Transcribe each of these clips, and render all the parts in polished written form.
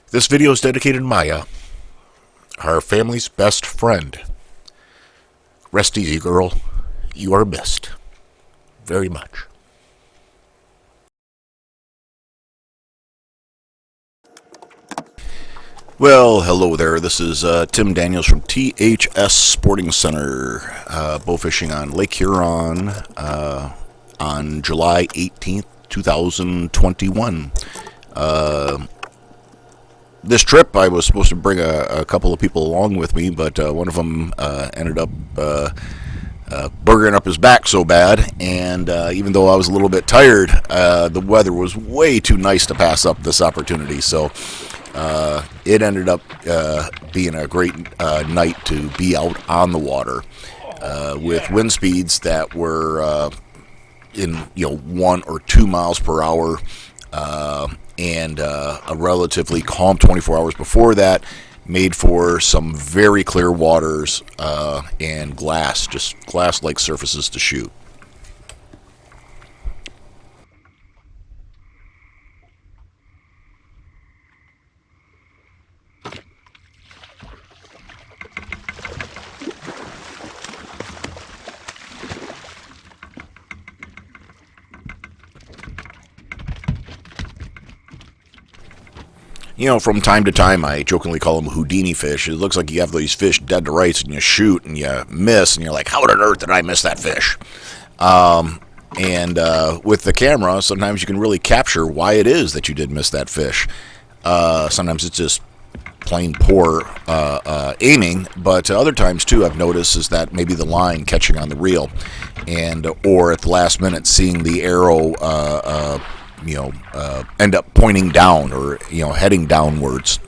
This video is dedicated to Maya, our family's best friend. Rest easy, girl. You are missed. Very much. Well, hello there. This is Tim Daniels from THS Sporting Center, bowfishing on Lake Huron on July 18th, 2021. This trip, I was supposed to bring a couple of people along with me, but one of them ended up burgering up his back so bad, and even though I was a little bit tired, the weather was way too nice to pass up this opportunity, so it ended up being a great night to be out on the water with wind speeds that were in 1 or 2 miles per hour, and a relatively calm 24 hours before that made for some very clear waters and just glass-like surfaces to shoot. From time to time, I jokingly call them Houdini fish. It looks like you have these fish dead to rights, and you shoot, and you miss, and you're like, how on earth did I miss that fish? And with the camera, sometimes you can really capture why it is that you did miss that fish. Sometimes it's just plain poor aiming, but other times, too, I've noticed is that maybe the line catching on the reel, or at the last minute seeing the arrow end up pointing down or heading downwards,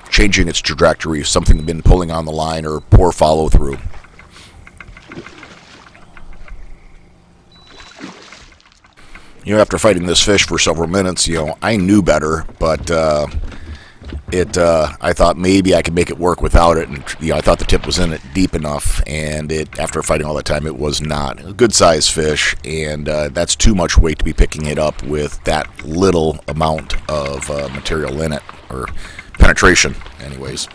changing its trajectory if something had been pulling on the line, or poor follow through. After fighting this fish for several minutes, I knew better, but I thought maybe I could make it work without it, and I thought the tip was in it deep enough, and after fighting all that time, it was not. A good sized fish, and that's too much weight to be picking it up with that little amount of material in it, or penetration anyways.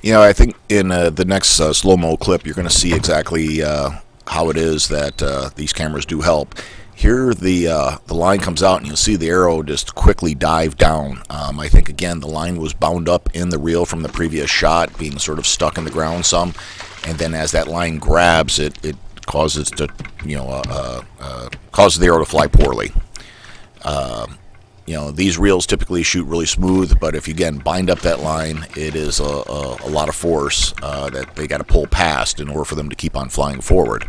I think in the next slow-mo clip, you're going to see exactly how it is that these cameras do help. Here, the line comes out, and you'll see the arrow just quickly dive down. I think, again, the line was bound up in the reel from the previous shot, being sort of stuck in the ground some, and then as that line grabs, it causes to, causes the arrow to fly poorly. These reels typically shoot really smooth, but if you, again, bind up that line, it is a lot of force that they got to pull past in order for them to keep on flying forward.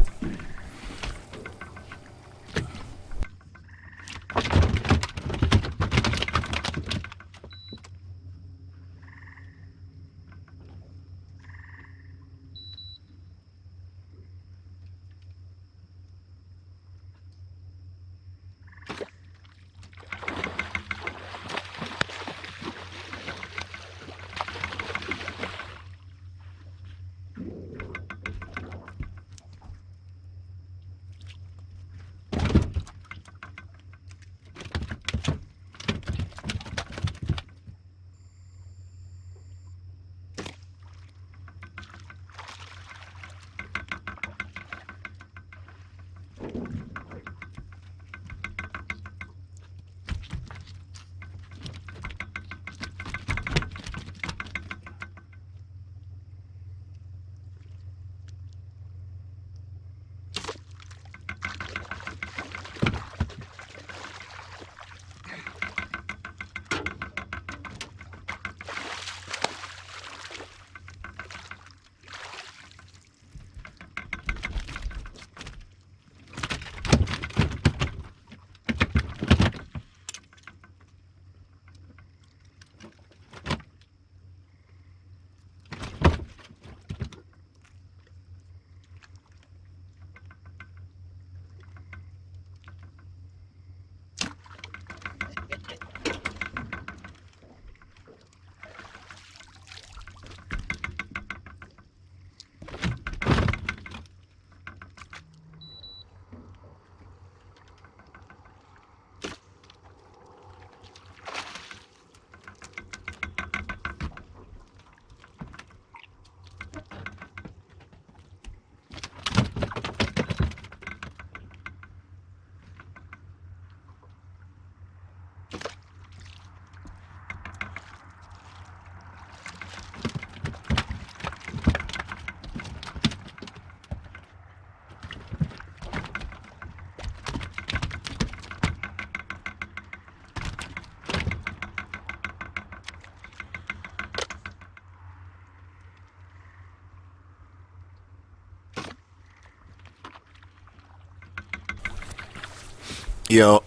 you know,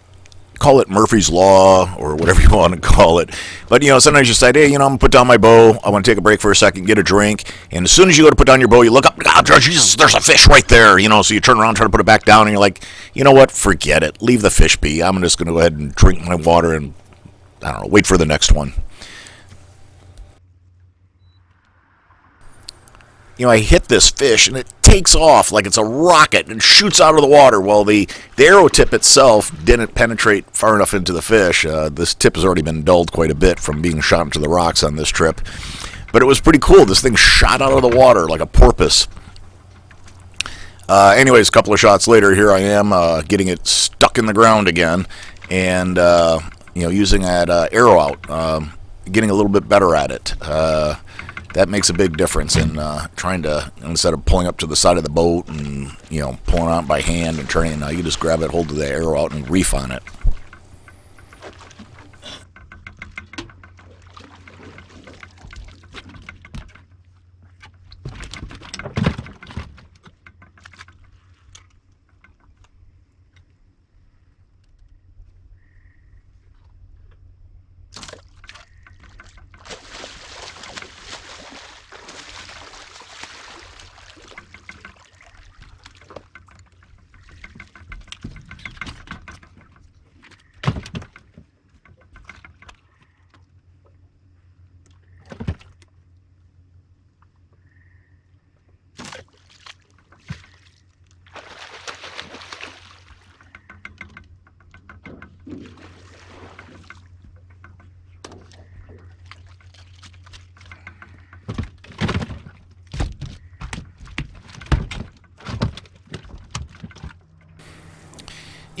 call it Murphy's Law or whatever you want to call it. But, sometimes you decide, hey, I'm going to put down my bow. I want to take a break for a second, get a drink. And as soon as you go to put down your bow, you look up, oh, Jesus, there's a fish right there. So you turn around, try to put it back down, and you're like, you know what? Forget it. Leave the fish be. I'm just going to go ahead and drink my water and, I don't know, wait for the next one. I hit this fish and it takes off like it's a rocket and shoots out of the water. Well, the arrow tip itself didn't penetrate far enough into the fish. This tip has already been dulled quite a bit from being shot into the rocks on this trip. But it was pretty cool. This thing shot out of the water like a porpoise. Anyways, a couple of shots later, here I am getting it stuck in the ground again. And, using that arrow out, getting a little bit better at it. That makes a big difference in trying to, instead of pulling up to the side of the boat and, pulling out by hand and turning, you just grab it, hold the arrow out, and reef on it.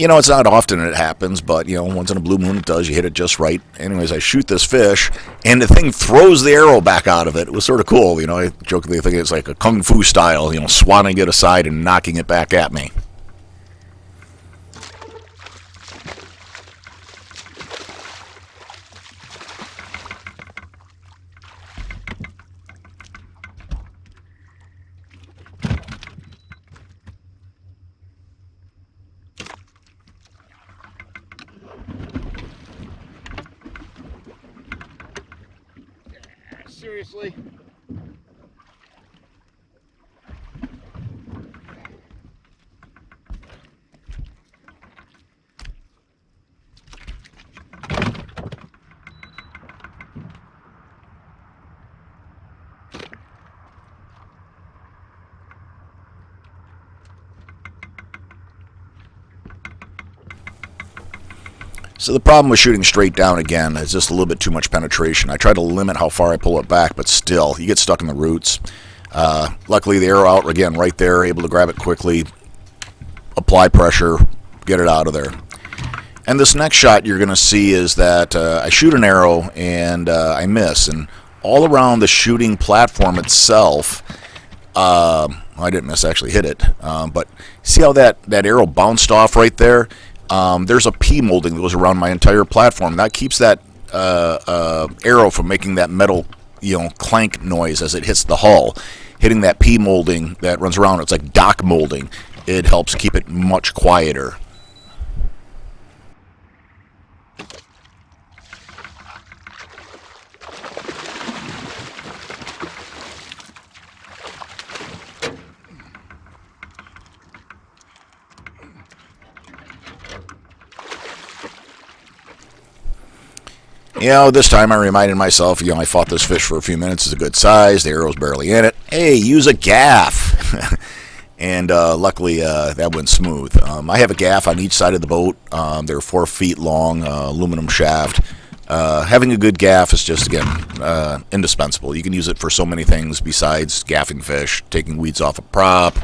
It's not often it happens, but, once in a blue moon it does. You hit it just right. Anyways, I shoot this fish, and the thing throws the arrow back out of it. It was sort of cool. I jokingly think it's like a kung fu style, swatting it aside and knocking it back at me. Seriously? So the problem with shooting straight down again is just a little bit too much penetration. I try to limit how far I pull it back, but still, you get stuck in the roots. Luckily, the arrow out again, right there, able to grab it quickly, apply pressure, get it out of there. And this next shot you're going to see is that I shoot an arrow and I miss. And all around the shooting platform itself, I didn't miss, actually hit it. But see how that arrow bounced off right there? There's a P molding that goes around my entire platform. That keeps that arrow from making that metal, clank noise as it hits the hull. Hitting that P molding that runs around, it's like dock molding. It helps keep it much quieter. This time I reminded myself, I fought this fish for a few minutes. It's a good size. The arrow's barely in it. Hey, use a gaff. And luckily, that went smooth. I have a gaff on each side of the boat. They're 4 feet long, aluminum shaft. Having a good gaff is just, again, indispensable. You can use it for so many things besides gaffing fish, taking weeds off a prop,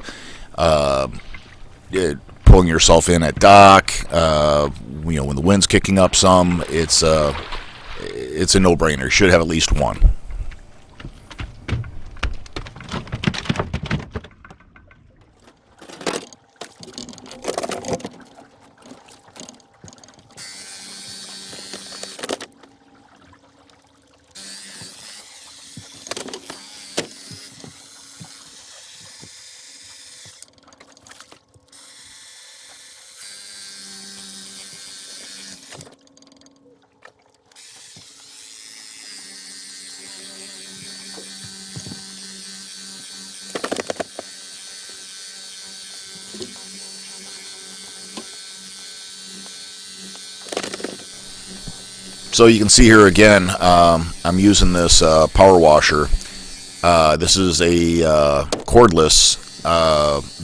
pulling yourself in at dock. When the wind's kicking up some, it's a no-brainer. You should have at least one. So you can see here again, I'm using this power washer. This is a cordless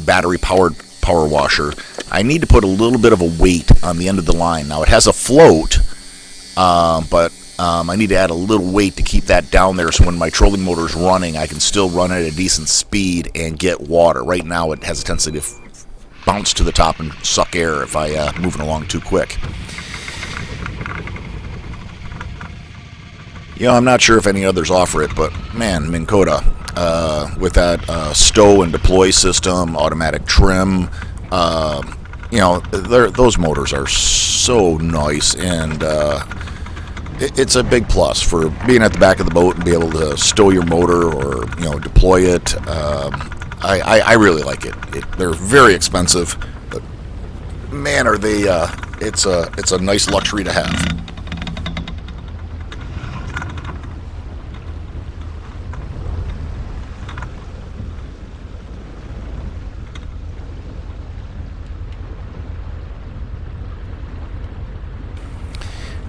battery-powered power washer. I need to put a little bit of a weight on the end of the line. Now it has a float, but I need to add a little weight to keep that down there so when my trolling motor is running, I can still run at a decent speed and get water. Right now it has a tendency to bounce to the top and suck air if I move it along too quick. You know, I'm not sure if any others offer it, but man, MinnKota, with that stow and deploy system, automatic trim, you know, those motors are so nice, and it's a big plus for being at the back of the boat and be able to stow your motor or, you know, deploy it. I really like it. They're very expensive, but man, are they! It's a nice luxury to have.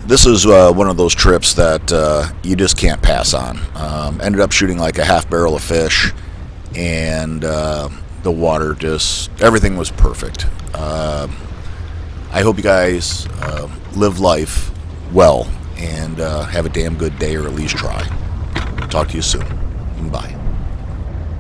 This is one of those trips that you just can't pass on. Ended up shooting like a half barrel of fish, and the water everything was perfect. I hope you guys live life well and have a damn good day, or at least try. Talk to you soon. Bye.